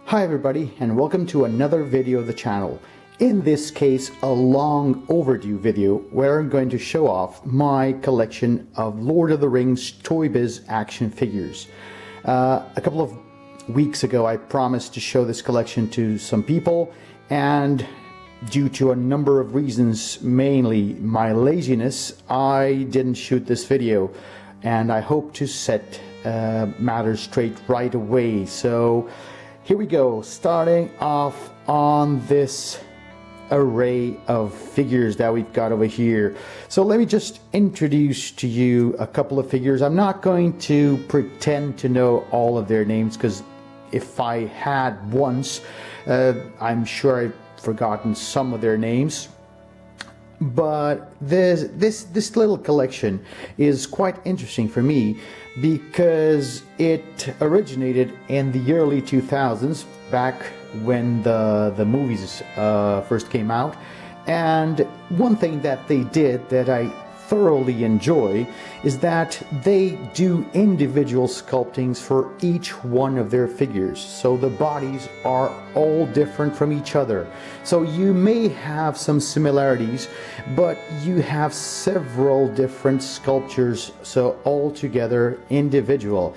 Hi everybody, and welcome to another video of the channel. In this case, a long overdue video where I'm going to show off my collection of Lord of the Rings Toybiz action figures. A couple of weeks ago I promised to show this collection to some people, and due to a number of reasons, mainly my laziness, I didn't shoot this video, and I hope to set matters straight right away. So here we go, starting off on this array of figures that we've got over here. So let me just introduce to you a couple of figures. I'm not going to pretend to know all of their names, because if I had once, I'm sure I've forgotten some of their names. But this little collection is quite interesting for me because it originated in the early 2000s, back when the movies first came out. And one thing that they did that I thoroughly enjoy is that they do individual sculptings for each one of their figures, so the bodies are all different from each other. So you may have some similarities, but you have several different sculptures, so all together individual.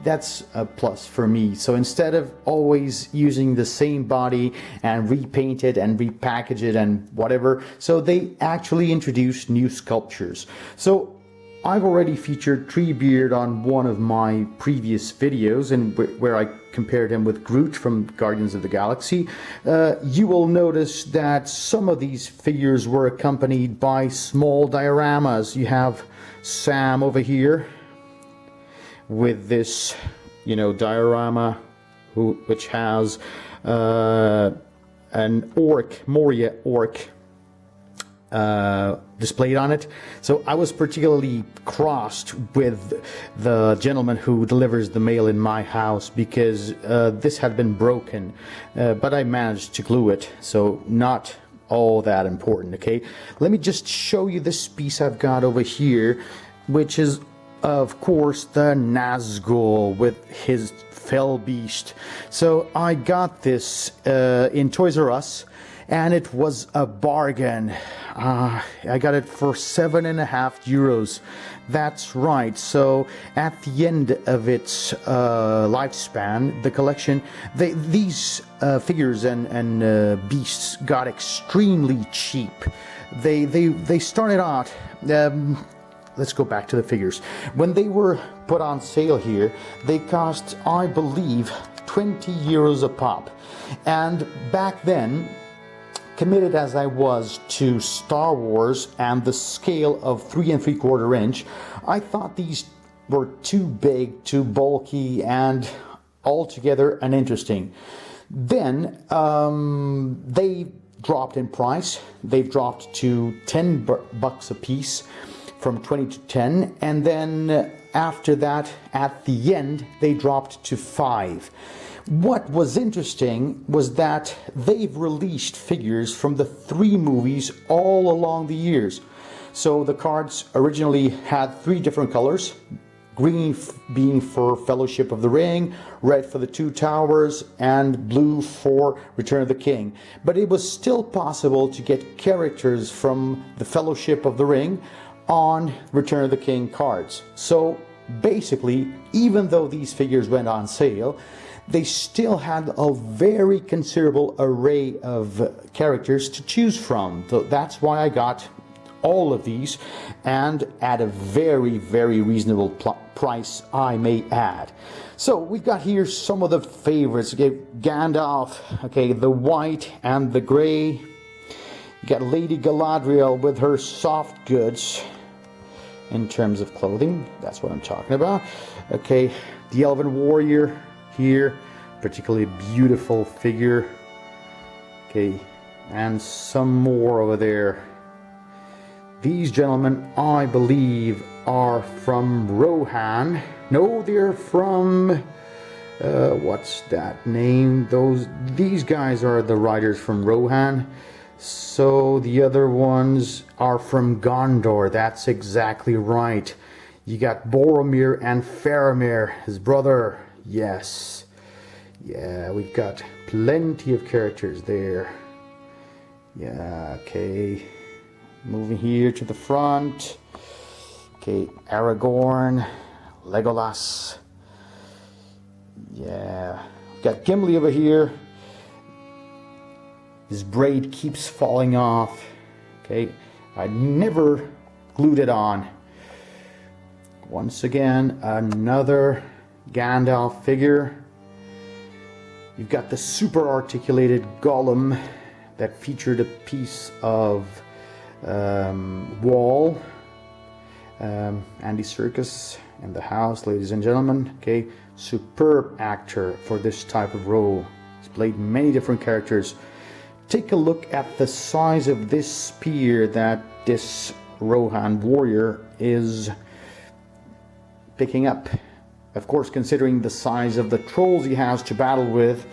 That's a plus for me. So instead of always using the same body and repaint it and repackage it and whatever, so they actually introduced new sculptures. So I've already featured Treebeard on one of my previous videos, and where I compared him with Groot from Guardians of the Galaxy. You will notice that some of these figures were accompanied by small dioramas. You have Sam over here with this, diorama, which has an orc, Moria orc, displayed on it. So I was particularly crossed with the gentleman who delivers the mail in my house, because this had been broken, but I managed to glue it, so not all that important. Okay, let me just show you this piece I've got over here, which is of course the Nazgul with his fell beast. So I got this in Toys R Us, and it was a bargain. I got it for €7.50. That's right. So at the end of its lifespan, the collection, these figures and beasts got extremely cheap. They started out. Let's go back to the figures. When they were put on sale here, they cost, I believe, €20 a pop. And back then, committed as I was to Star Wars and the scale of 3 3/4 inch, I thought these were too big, too bulky, and altogether uninteresting. Then they dropped in price. They've dropped to $10 a piece, from 20 to 10, and then after that, at the end, they dropped to 5. What was interesting was that they've released figures from the 3 movies all along the years. So the cards originally had 3 different colors, green being for Fellowship of the Ring, red for the Two Towers, and blue for Return of the King. But it was still possible to get characters from the Fellowship of the Ring on Return of the King cards. So basically, even though these figures went on sale, they still had a very considerable array of characters to choose from. So that's why I got all of these, and at a very, very reasonable price, I may add. So we've got here some of the favorites. Okay, Gandalf, okay, the white and the gray. You got Lady Galadriel with her soft goods in terms of clothing. That's what I'm talking about. Okay, the Elven Warrior here, particularly beautiful figure. Okay, and some more over there. These gentlemen, I believe, are from Rohan. No, they're from what's that name? These guys are the riders from Rohan. So the other ones are from Gondor. That's exactly right. You got Boromir and Faramir, his brother. Yes. Yeah, we've got plenty of characters there. Yeah, okay. Moving here to the front. Okay, Aragorn, Legolas. Yeah, we've got Gimli over here. His braid keeps falling off. Okay, I never glued it on. Once again, another Gandalf figure. You've got the super articulated Gollum that featured a piece of wall. Andy Serkis in the house, ladies and gentlemen. Okay, superb actor for this type of role. He's played many different characters. Take a look at the size of this spear that this Rohan warrior is picking up. Of course, considering the size of the trolls he has to battle with,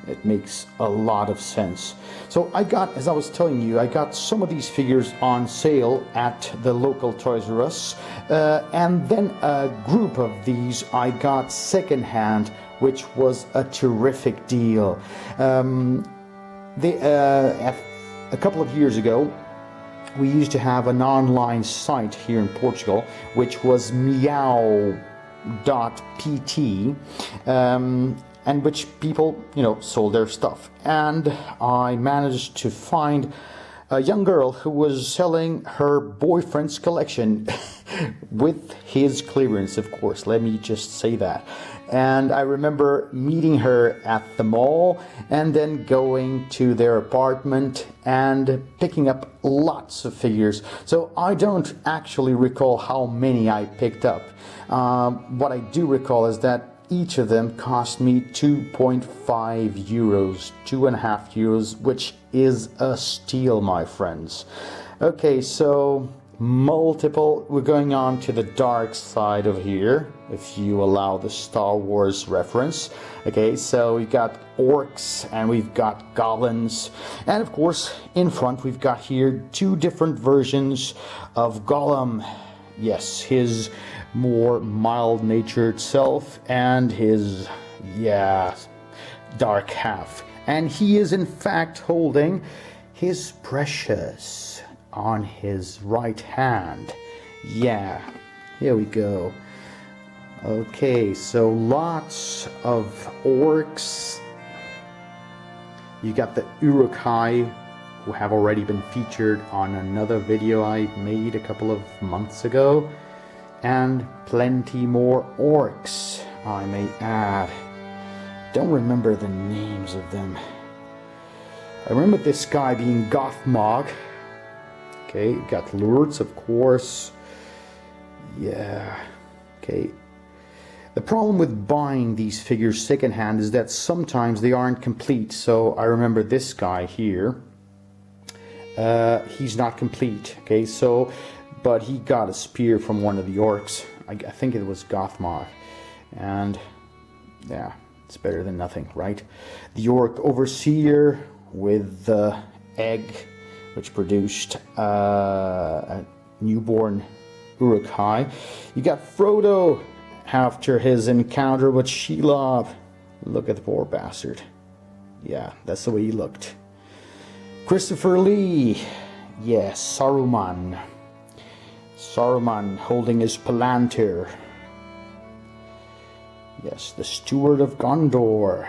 it makes a lot of sense. So I got, as I was telling you, I got some of these figures on sale at the local Toys R Us, and then a group of these I got secondhand, which was a terrific deal. A couple of years ago, we used to have an online site here in Portugal, which was meow.pt, and which people, sold their stuff. And I managed to find a young girl who was selling her boyfriend's collection with his clearance, of course, let me just say that. And I remember meeting her at the mall and then going to their apartment and picking up lots of figures. So I don't actually recall how many I picked up. What I do recall is that each of them cost me 2.5 euros, 2.5 euros, which is a steal, my friends. Okay, so we're going on to the dark side of here, if you allow the Star Wars reference. Okay, so we've got orcs and we've got goblins, and of course in front we've got here two different versions of Gollum. Yes, his more mild-natured self and his, dark half. And he is in fact holding his precious on his right hand. Yeah, here we go. Okay, so lots of orcs. You got the Uruk-hai, who have already been featured on another video I made a couple of months ago. And plenty more orcs, I may add. Don't remember the names of them. I remember this guy being Gothmog. Okay, got Lourdes, of course. Yeah, okay. The problem with buying these figures secondhand is that sometimes they aren't complete. So I remember this guy here. He's not complete. Okay, so, but he got a spear from one of the orcs. I think it was Gothmog. And yeah, it's better than nothing, right? The orc overseer with the egg, which produced a newborn Uruk-hai. You got Frodo after his encounter with Shelob. Look at the poor bastard. Yeah, that's the way he looked. Christopher Lee. Yes, Saruman. Saruman holding his Palantir. Yes, the Steward of Gondor.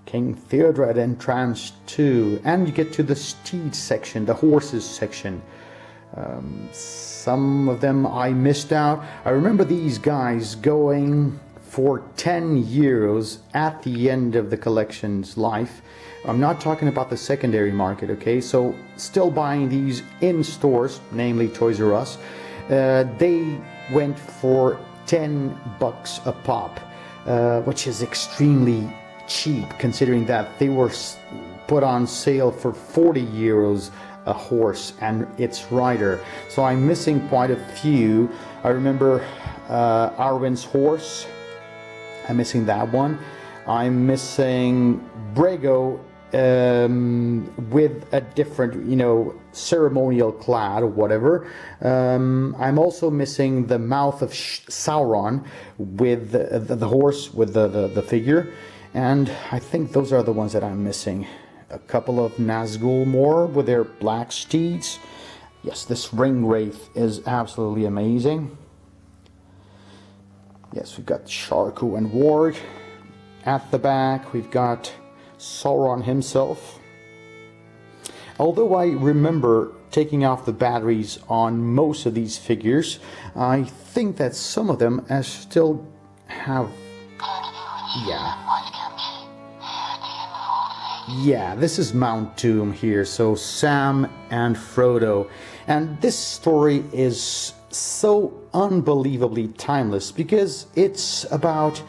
King Theodred entranced too. And you get to the Steeds section, the horses section. Some of them I missed out. I remember these guys going for 10 euros at the end of the collection's life. I'm not talking about the secondary market, okay? So still buying these in stores, namely Toys R Us. They went for 10 bucks a pop, which is extremely cheap considering that they were put on sale for 40 euros a horse and its rider. So I'm missing quite a few. I remember Arwen's horse. I'm missing that one. I'm missing Brego with a different, ceremonial clad or whatever. I'm also missing the mouth of Sauron with the horse, with the figure. And I think those are the ones that I'm missing. A couple of Nazgul more with their black steeds. Yes, this ring wraith is absolutely amazing. Yes, we've got Sharku and Warg. At the back, we've got Sauron himself. Although I remember taking off the batteries on most of these figures, I think that some of them still have... Yeah, this is Mount Doom here, so Sam and Frodo. And this story is so unbelievably timeless because it's about,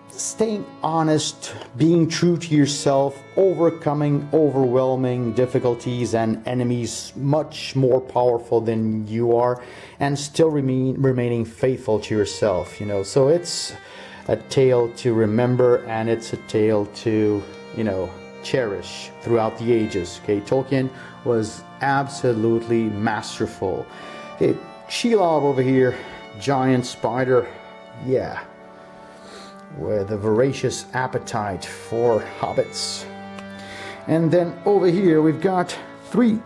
staying honest, being true to yourself, overcoming overwhelming difficulties and enemies much more powerful than you are, and still remaining faithful to yourself, So it's a tale to remember, and it's a tale to, cherish throughout the ages. Okay, Tolkien was absolutely masterful. Okay, Shelob over here, giant spider, yeah, with a voracious appetite for hobbits. And then over here we've got 3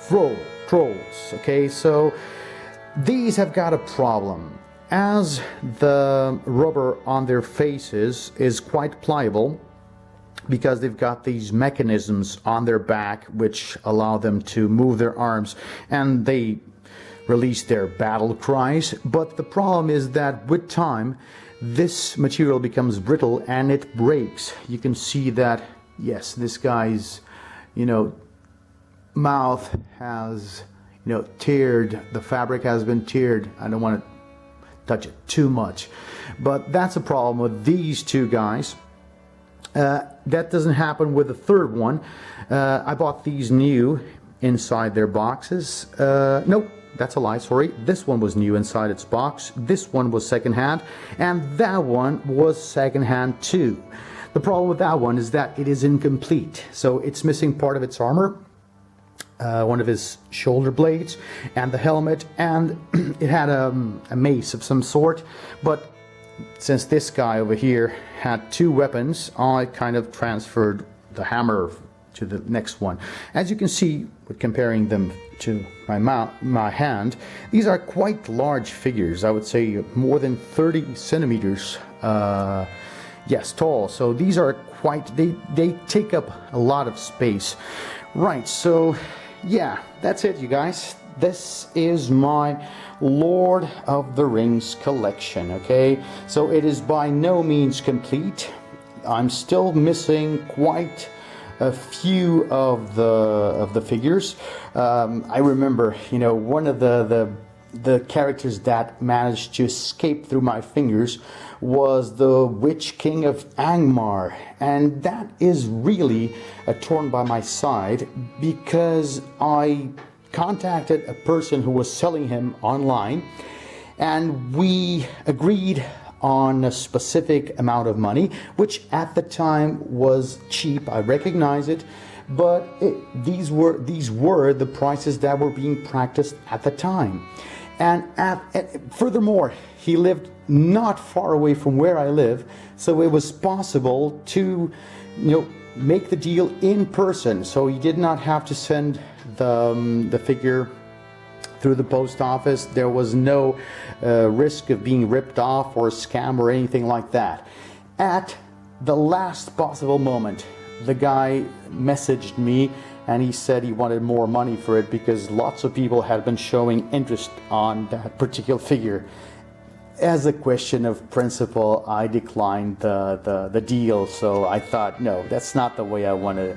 trolls. Okay, so these have got a problem. As the rubber on their faces is quite pliable, because they've got these mechanisms on their back which allow them to move their arms, and they release their battle cries. But the problem is that with time, this material becomes brittle and it breaks. You can see that, yes, this guy's, mouth has, teared. The fabric has been teared. I don't want to touch it too much, but that's a problem with these 2 guys. That doesn't happen with the third one. I bought these new inside their boxes. Nope, that's a lie, sorry. This one was new inside its box. This one was secondhand, and that one was secondhand too. The problem with that one is that it is incomplete. So it's missing part of its armor, one of his shoulder blades, and the helmet, and it had a mace of some sort. But since this guy over here had 2 weapons, I kind of transferred the hammer to the next one. As you can see, with comparing them to my hand, these are quite large figures. I would say more than 30 centimeters tall. So these are quite, they take up a lot of space. Right, so yeah, that's it, you guys. This is my Lord of the Rings collection, okay? So it is by no means complete. I'm still missing quite a few of the figures. I remember, one of the characters that managed to escape through my fingers was the Witch King of Angmar, and that is really a thorn by my side because I contacted a person who was selling him online, and we agreed on a specific amount of money, which at the time was cheap. I recognize it, but these were the prices that were being practiced at the time. And furthermore, he lived not far away from where I live, so it was possible to, make the deal in person. So he did not have to send the figure through the post office. There was no risk of being ripped off or scam or anything like that. At the last possible moment, the guy messaged me and he said he wanted more money for it because lots of people had been showing interest on that particular figure. As a question of principle, I declined the deal. So I thought, no, that's not the way I want to,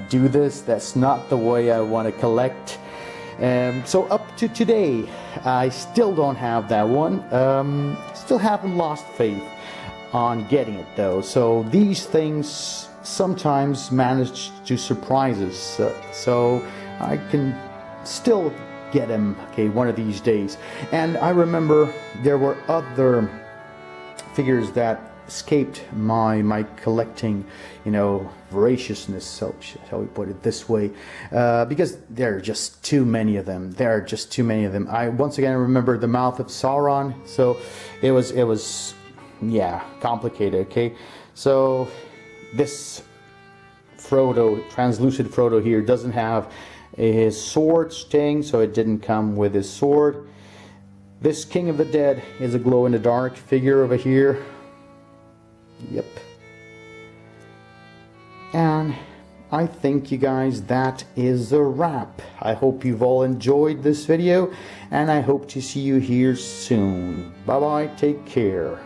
do this. That's not the way I want to collect. So up to today, I still don't have that one. Still haven't lost faith on getting it though. So these things sometimes manage to surprise us. So I can still get them, okay, one of these days. And I remember there were other figures that escaped my collecting, voraciousness, so shall we put it this way, because there are just too many of them. I once again remember the Mouth of Sauron. So it was yeah, complicated. Okay, so this Frodo, translucid Frodo here, doesn't have his sword sting, so it didn't come with his sword. This King of the Dead is a glow-in-the-dark figure over here. Yep. And I think, you guys, that is a wrap. I hope you've all enjoyed this video, and I hope to see you here soon. Bye bye, take care.